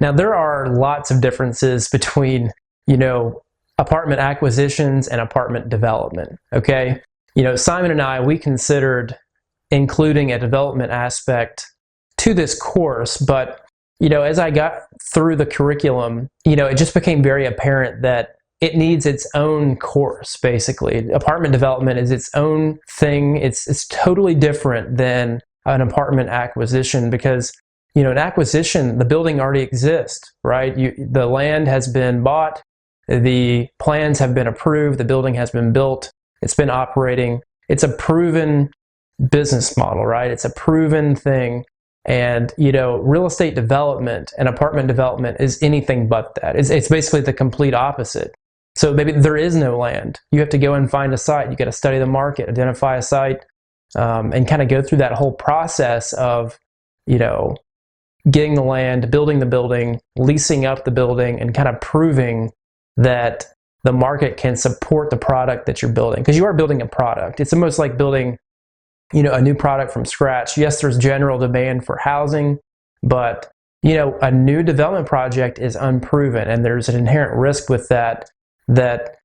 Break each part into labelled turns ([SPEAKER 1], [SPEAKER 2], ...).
[SPEAKER 1] Now, there are lots of differences between, apartment acquisitions and apartment development, okay? Symon and I, we considered including a development aspect to this course, but, as I got through the curriculum, it just became very apparent that it needs its own course, basically. Apartment development is its own thing. It's totally different than an apartment acquisition because, an acquisition, the building already exists, right? The land has been bought, the plans have been approved, the building has been built, it's been operating. It's a proven business model, right? It's a proven thing. And, real estate development and apartment development is anything but that. It's basically the complete opposite. So maybe there is no land. You have to go and find a site. You got to study the market, identify a site, and kind of go through that whole process of, getting the land, building the building, leasing up the building, and kind of proving that the market can support the product that you're building. Because you are building a product. It's almost like building, a new product from scratch. Yes, there's general demand for housing, but, a new development project is unproven, and there's an inherent risk with that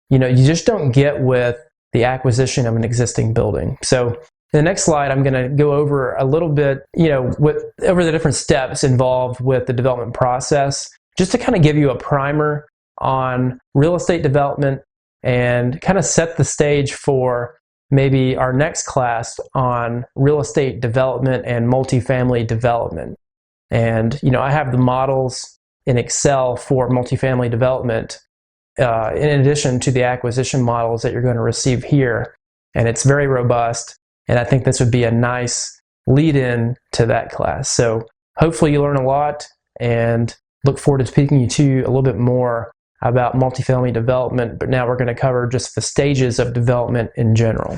[SPEAKER 1] you just don't get with the acquisition of an existing building. So in the next slide, I'm going to go over a little bit, over the different steps involved with the development process, just to kind of give you a primer on real estate development and kind of set the stage for maybe our next class on real estate development and multifamily development. And, I have the models in Excel for multifamily development in addition to the acquisition models that you're going to receive here. And it's very robust. And I think this would be a nice lead-in to that class. So hopefully you learn a lot and look forward to speaking to you a little bit more about multifamily development. But now we're going to cover just the stages of development in general.